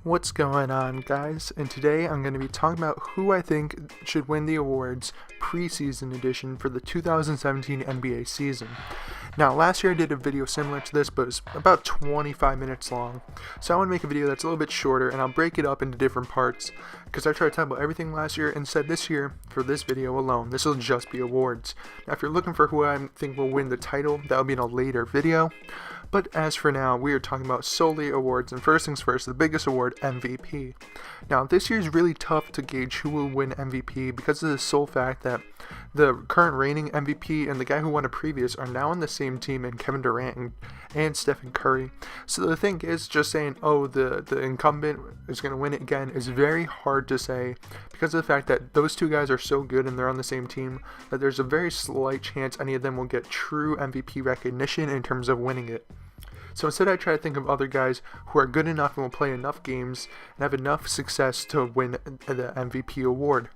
What's going on, guys? And today I'm going to be talking about who I think should win the awards preseason edition for the 2017 NBA season. Now, last year I did a video similar to this, but it was about 25 minutes long. So I want to make a video that's a little bit shorter, and I'll break it up into different parts, because I tried to talk about everything last year. Instead, this year, for this video alone, this will just be awards. Now, if you're looking for who I think will win the title, that'll be in a later video. But as for now, we are talking about solely awards, and first things first, the biggest award, MVP. Now, this year is really tough to gauge who will win MVP because of the sole fact that the current reigning MVP and the guy who won a previous are now on the same team in Kevin Durant and Stephen Curry. So the thing is, just saying, oh, the incumbent is going to win it again is very hard to say because of the fact that those two guys are so good and they're on the same team that there's a very slight chance any of them will get true MVP recognition in terms of winning it. So instead I try to think of other guys who are good enough and will play enough games and have enough success to win the MVP award.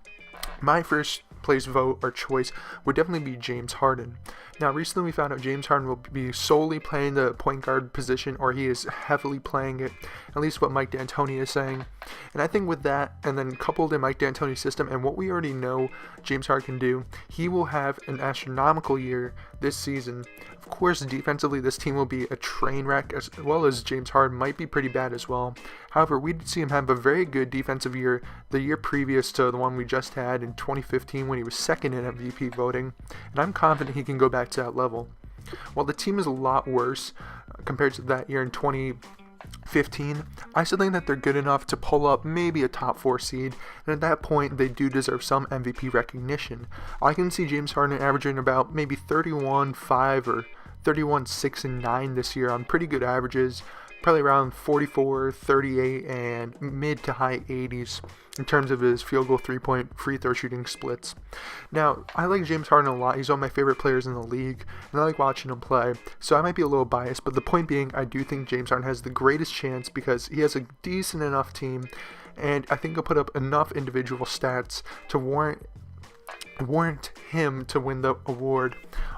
My first place vote or choice would definitely be James Harden. Now, recently we found out James Harden will be solely playing the point guard position, or he is heavily playing it, at least what Mike D'Antoni is saying. And I think with that, and then coupled in Mike D'Antoni's system and what we already know James Harden can do, he will have an astronomical year this season. Of course, defensively, this team will be a train wreck, as well as James Harden might be pretty bad as well. However, we did see him have a very good defensive year the year previous to the one we just had in 2015 when he was second in MVP voting, and I'm confident he can go back to that level. While the team is a lot worse compared to that year in 2015, I still think that they're good enough to pull up maybe a top 4 seed, and at that point they do deserve some MVP recognition. I can see James Harden averaging about maybe 31-5 or 31-6-9 this year on pretty good averages, probably around 44, 38, and mid to high 80s in terms of his field goal, 3-point, free throw shooting splits. Now, I like James Harden a lot. He's one of my favorite players in the league, and I like watching him play, so I might be a little biased, but the point being, I do think James Harden has the greatest chance because he has a decent enough team, and I think he'll put up enough individual stats to warrant him to win the award.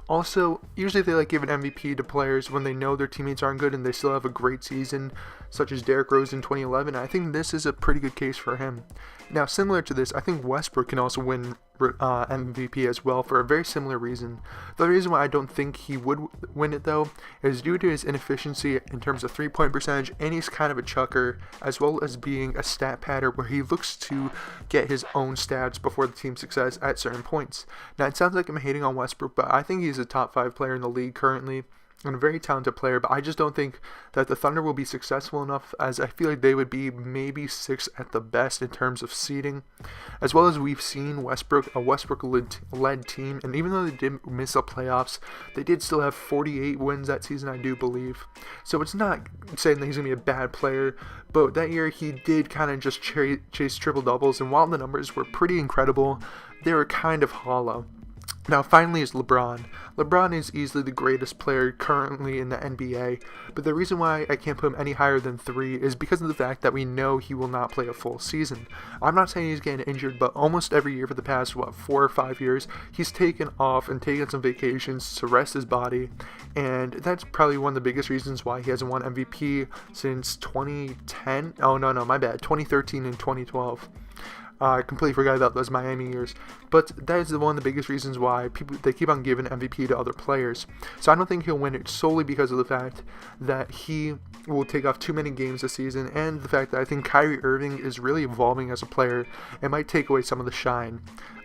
Also, usually they like giving MVP to players when they know their teammates aren't good and they still have a great season, such as Derrick Rose in 2011. I think this is a pretty good case for him. Now, similar to this, I think Westbrook can also win MVP as well for a very similar reason. The reason why I don't think he would win it, though, is due to his inefficiency in terms of 3-point percentage, and he's kind of a chucker, as well as being a stat padder where he looks to get his own stats before the team's success at certain points. Now, it sounds like I'm hating on Westbrook, but I think he's a top 5 player in the league currently, and a very talented player, but I just don't think that the Thunder will be successful enough, as I feel like they would be maybe 6th at the best in terms of seeding, as well as we've seen a Westbrook-led team, and even though they did miss the playoffs, they did still have 48 wins that season, I do believe. So it's not saying that he's going to be a bad player, but that year he did kind of just chase triple-doubles, and while the numbers were pretty incredible, they were kind of hollow. Now, finally is LeBron. LeBron is easily the greatest player currently in the NBA, but the reason why I can't put him any higher than 3 is because of the fact that we know he will not play a full season. I'm not saying he's getting injured, but almost every year for the past, 4 or 5 years, he's taken off and taken some vacations to rest his body, and that's probably one of the biggest reasons why he hasn't won MVP since 2010. Oh, no, my bad, 2013 and 2012. I completely forgot about those Miami years, but that is one of the biggest reasons why they keep on giving MVP to other players. So I don't think he'll win it solely because of the fact that he will take off too many games this season, and the fact that I think Kyrie Irving is really evolving as a player and might take away some of the shine.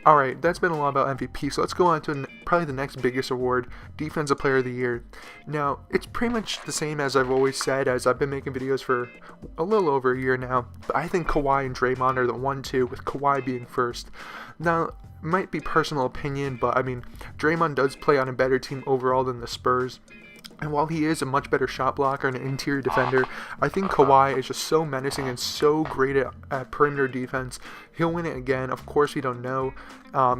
Alright, that's been a lot about MVP, so let's go on to probably the next biggest award, Defensive Player of the Year. Now, it's pretty much the same as I've always said, as I've been making videos for a little over a year now, but I think Kawhi and Draymond are the 1-2, with Kawhi being first. Now, might be personal opinion, but I mean, Draymond does play on a better team overall than the Spurs. And while he is a much better shot blocker and an interior defender, I think Kawhi is just so menacing and so great at perimeter defense. He'll win it again. Of course, we don't know.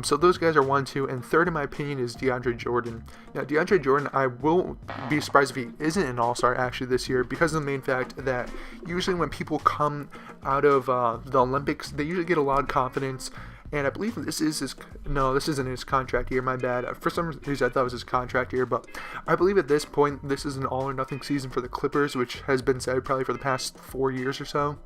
So those guys are 1-2. And third, in my opinion, is DeAndre Jordan. Now, DeAndre Jordan, I will be surprised if he isn't an all-star actually this year, because of the main fact that usually when people come out of the Olympics, they usually get a lot of confidence. And I believe this isn't his contract year, my bad. For some reason I thought it was his contract year, but I believe at this point this is an all or nothing season for the Clippers, which has been said probably for the past 4 years or so.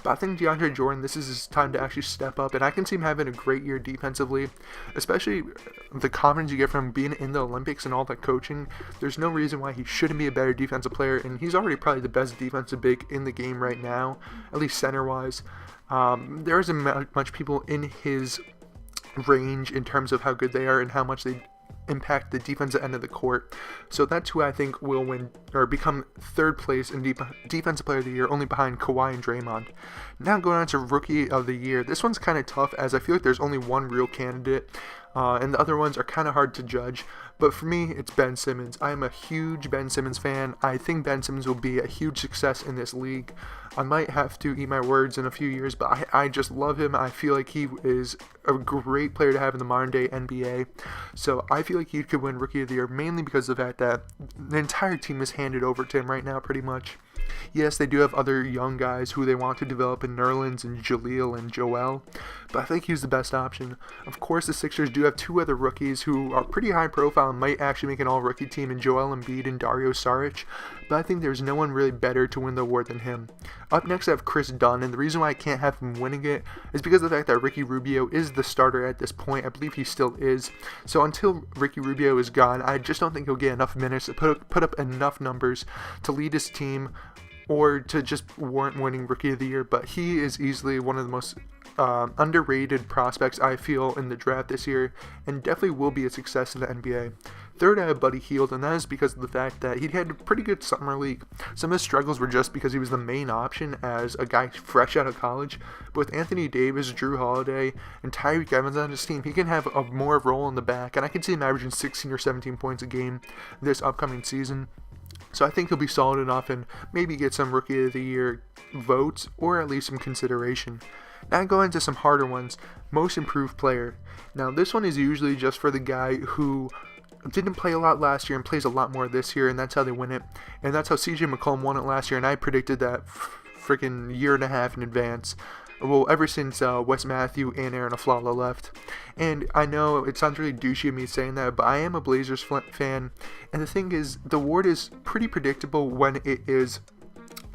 But But I think DeAndre Jordan, this is his time to actually step up, and I can see him having a great year defensively, especially the confidence you get from being in the Olympics and all that coaching. There's no reason why he shouldn't be a better defensive player, and he's already probably the best defensive big in the game right now, at least center-wise. There isn't much people in his range in terms of how good they are and how much they impact the defensive end of the court. So that's who I think will win or become third place in defensive player of the year, only behind Kawhi and Draymond. Now going on to rookie of the year. This one's kind of tough, as I feel like there's only one real candidate, and the other ones are kind of hard to judge. But for me, it's Ben Simmons. I am a huge Ben Simmons fan. I think Ben Simmons will be a huge success in this league. I might have to eat my words in a few years, but I just love him. I feel like he is a great player to have in the modern day NBA. So I feel like he could win Rookie of the Year, mainly because of the fact that the entire team is handed over to him right now, pretty much. Yes, they do have other young guys who they want to develop in Nerlens and Jaleel and Joel, but I think he's the best option. Of course, the Sixers do have two other rookies who are pretty high profile and might actually make an all-rookie team in Joel Embiid and Dario Saric, but I think there's no one really better to win the award than him. Up next, I have Chris Dunn, and the reason why I can't have him winning it is because of the fact that Ricky Rubio is the starter at this point. I believe he still is. So until Ricky Rubio is gone, I just don't think he'll get enough minutes to put up enough numbers to lead his team or to just warrant winning Rookie of the Year. But he is easily one of the most underrated prospects, I feel, in the draft this year, and definitely will be a success in the NBA. Third, I have Buddy Hield, and that is because of the fact that he had a pretty good summer league. Some of his struggles were just because he was the main option as a guy fresh out of college. But with Anthony Davis, Drew Holiday, and Tyreek Evans on his team, he can have a more role in the back, and I can see him averaging 16 or 17 points a game this upcoming season. So I think he'll be solid enough and maybe get some Rookie of the Year votes, or at least some consideration. Now I go into some harder ones. Most Improved Player. Now this one is usually just for the guy who didn't play a lot last year and plays a lot more this year, and that's how they win it. And that's how CJ McCollum won it last year, and I predicted that freaking year and a half in advance. Well, ever since Wes Matthews and Aaron Aflalo left. And I know it sounds really douchey of me saying that, but I am a Blazers fan. And the thing is, the award is pretty predictable when it is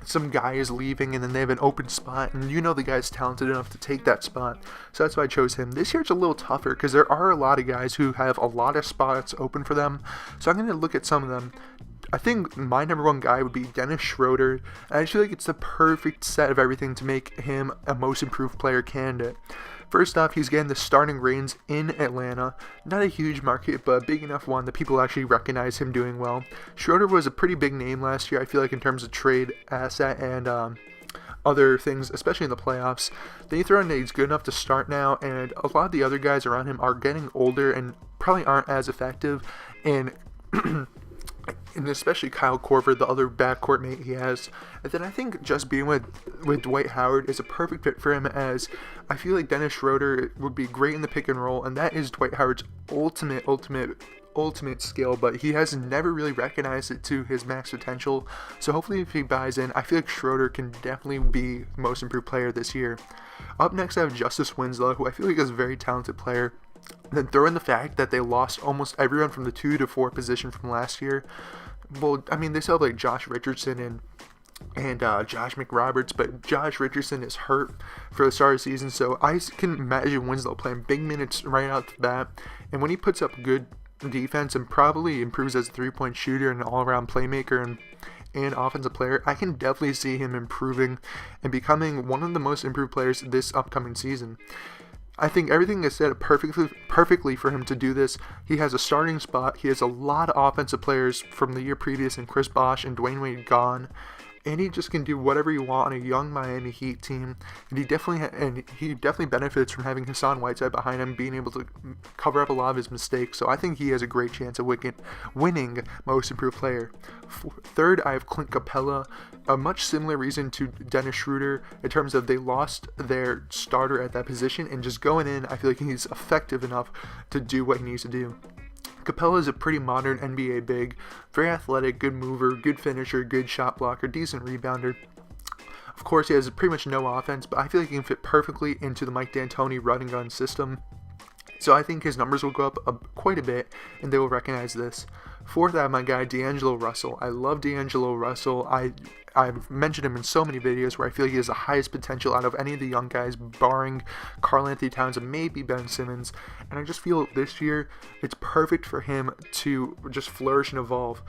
some guy is leaving and then they have an open spot, and you know the guy's talented enough to take that spot. So that's why I chose him. This year it's a little tougher because there are a lot of guys who have a lot of spots open for them. So I'm going to look at some of them. I think my number one guy would be Dennis Schroeder, and I feel like it's the perfect set of everything to make him a Most Improved Player candidate. First off, he's getting the starting reins in Atlanta. Not a huge market, but a big enough one that people actually recognize him doing well. Schroeder was a pretty big name last year, I feel like, in terms of trade asset and other things, especially in the playoffs. Then you throw in that he's good enough to start now, and a lot of the other guys around him are getting older and probably aren't as effective. And especially Kyle Korver, the other backcourt mate he has. And then I think just being with Dwight Howard is a perfect fit for him, as I feel like Dennis Schroeder would be great in the pick and roll, and that is Dwight Howard's ultimate skill, but he has never really recognized it to his max potential. So hopefully if he buys in, I feel like Schroeder can definitely be Most Improved Player this year. Up next I have Justice Winslow, who I feel like is a very talented player. Then throw in the fact that they lost almost everyone from the 2 to 4 position from last year. Well, I mean, they still have like Josh Richardson and Josh McRoberts, but Josh Richardson is hurt for the start of the season, so I can imagine Winslow playing big minutes right out the bat. And when he puts up good defense and probably improves as a three-point shooter and an all-around playmaker and offensive player, I can definitely see him improving and becoming one of the most improved players this upcoming season. I think everything is set up perfectly for him to do this. He has a starting spot. He has a lot of offensive players from the year previous, and Chris Bosh and Dwayne Wade gone. And he just can do whatever you want on a young Miami Heat team. And he definitely benefits from having Hassan Whiteside behind him, being able to cover up a lot of his mistakes. So I think he has a great chance of winning Most Improved Player. Third, I have Clint Capella. A much similar reason to Dennis Schroeder in terms of they lost their starter at that position, and just going in, I feel like he's effective enough to do what he needs to do. Capella is a pretty modern NBA big, very athletic, good mover, good finisher, good shot blocker, decent rebounder. Of course, he has pretty much no offense, but I feel like he can fit perfectly into the Mike D'Antoni run and gun system. So I think his numbers will go up quite a bit, and they will recognize this. Fourth, I have my guy D'Angelo Russell. I love D'Angelo Russell. I've mentioned him in so many videos where I feel he has the highest potential out of any of the young guys, barring Karl Anthony Towns and maybe Ben Simmons. And I just feel this year it's perfect for him to just flourish and evolve.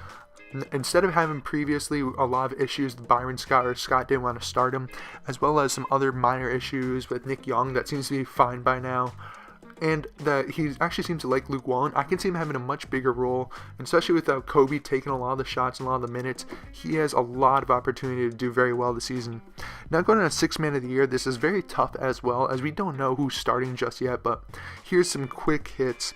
Instead of having previously a lot of issues with Byron Scott, or Scott didn't want to start him, as well as some other minor issues with Nick Young that seems to be fine by now, and that he actually seems to like Luke Walton, I can see him having a much bigger role, and especially without Kobe taking a lot of the shots and a lot of the minutes, he has a lot of opportunity to do very well this season. Now going on a 6th man of the year, this is very tough as well, as we don't know who's starting just yet, but here's some quick hits.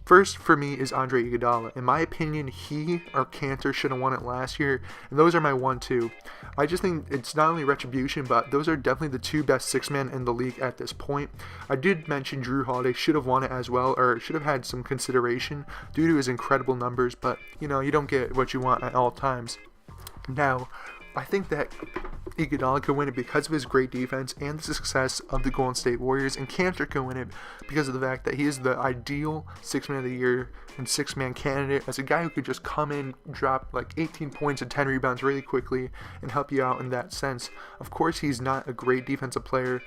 First for me is Andre Iguodala. In my opinion, he or Cantor should have won it last year, and those are my 1-2. I just think it's not only retribution, but those are definitely the 2 best 6-men in the league at this point. I did mention Jrue Holiday should have won it as well, or should have had some consideration due to his incredible numbers, but you know, you don't get what you want at all times. Now, I think that Iguodala could win it because of his great defense and the success of the Golden State Warriors, and Cantor can win it because of the fact that he is the ideal 6-man of the year and 6-man candidate, as a guy who could just come in, drop like 18 points and 10 rebounds really quickly and help you out in that sense. Of course, he's not a great defensive player,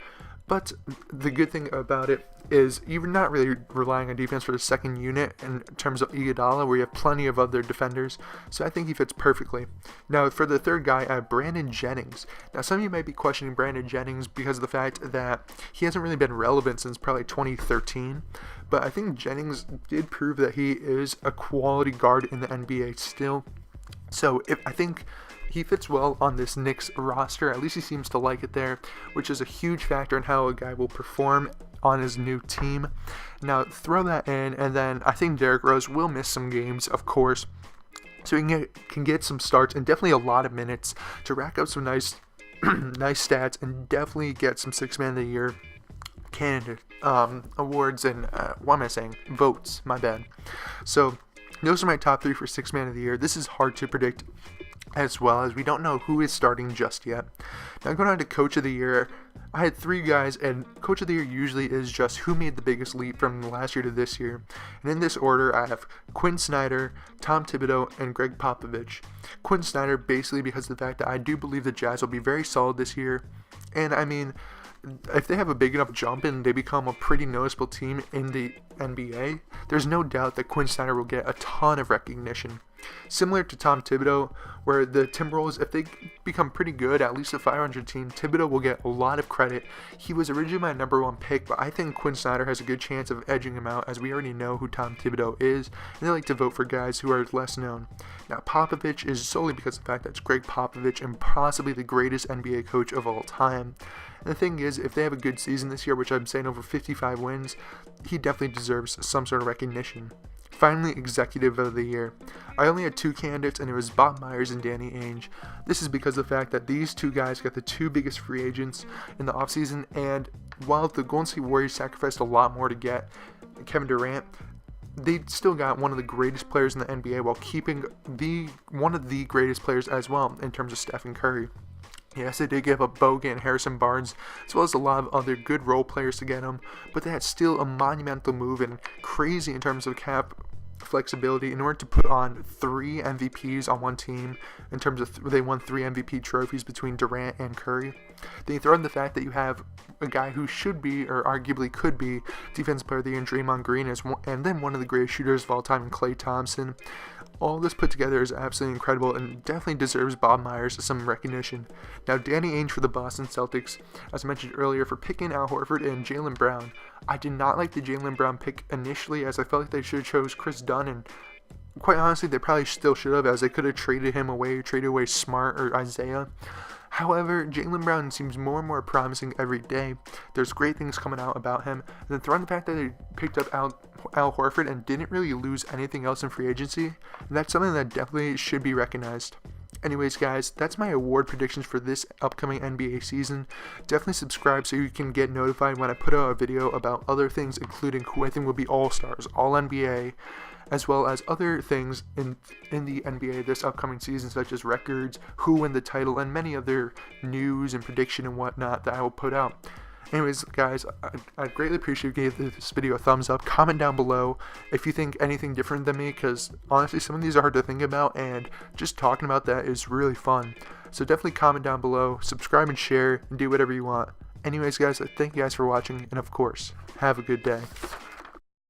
but the good thing about it is you're not really relying on defense for the second unit in terms of Iguodala, where you have plenty of other defenders, so I think he fits perfectly. Now for the third guy, I have Brandon Jennings. Now some of you might be questioning Brandon Jennings because of the fact that he hasn't really been relevant since probably 2013, but I think Jennings did prove that he is a quality guard in the NBA still. So I think he fits well on this Knicks roster. At least he seems to like it there, which is a huge factor in how a guy will perform on his new team. Now throw that in, and then I think Derrick Rose will miss some games, of course, so he can get some starts and definitely a lot of minutes to rack up some nice stats and definitely get some 6-man of the year candidate awards and votes, my bad. So those are my top 3 for 6-man of the year. This is hard to predict, as well as we don't know who is starting just yet. Now going on to Coach of the Year, I had 3 guys, and Coach of the Year usually is just who made the biggest leap from last year to this year. And in this order, I have Quinn Snyder, Tom Thibodeau, and Greg Popovich. Quinn Snyder basically because of the fact that I do believe the Jazz will be very solid this year, and I mean, if they have a big enough jump and they become a pretty noticeable team in the NBA, there's no doubt that Quinn Snyder will get a ton of recognition. Similar to Tom Thibodeau, where the Timberwolves, if they become pretty good, at least a 500 team, Thibodeau will get a lot of credit. He was originally my number 1 pick, but I think Quinn Snyder has a good chance of edging him out, as we already know who Tom Thibodeau is, and they like to vote for guys who are less known. Now Popovich is solely because of the fact that it's Greg Popovich and possibly the greatest NBA coach of all time. And the thing is, if they have a good season this year, which I'm saying over 55 wins, he definitely deserves some sort of recognition. Finally, Executive of the Year. I only had 2 candidates, and it was Bob Myers and Danny Ainge. This is because of the fact that these 2 guys got the 2 biggest free agents in the offseason, and while the Golden State Warriors sacrificed a lot more to get Kevin Durant, they still got one of the greatest players in the NBA while keeping one of the greatest players as well in terms of Stephen Curry. Yes, they did give up Bogut and Harrison Barnes, as well as a lot of other good role players to get him, but that's still a monumental move and crazy in terms of cap flexibility in order to put on 3 MVPs on one team, in terms of they won 3 MVP trophies between Durant and Curry. Then you throw in the fact that you have a guy who should be, or arguably could be, Defensive Player of the Year in Draymond Green, and then one of the greatest shooters of all time in Klay Thompson. All this put together is absolutely incredible and definitely deserves Bob Myers some recognition. Now, Danny Ainge for the Boston Celtics, as I mentioned earlier, for picking Al Horford and Jaylen Brown. I did not like the Jaylen Brown pick initially, as I felt like they should have chose Chris Dunn, and quite honestly, they probably still should have, as they could have traded him away, traded away Smart or Isaiah. However, Jaylen Brown seems more and more promising every day. There's great things coming out about him. And then throw in the fact that they picked up Al Horford and didn't really lose anything else in free agency, and that's something that definitely should be recognized. Anyways, guys, that's my award predictions for this upcoming NBA season. Definitely subscribe so you can get notified when I put out a video about other things, including who I think will be All-Stars, All-NBA, as well as other things in the NBA this upcoming season, such as records, who win the title, and many other news and prediction and whatnot that I will put out. Anyways, guys, I'd greatly appreciate if you gave this video a thumbs up. Comment down below if you think anything different than me, because honestly, some of these are hard to think about, and just talking about that is really fun. So definitely comment down below, subscribe and share, and do whatever you want. Anyways, guys, thank you guys for watching, and of course, have a good day.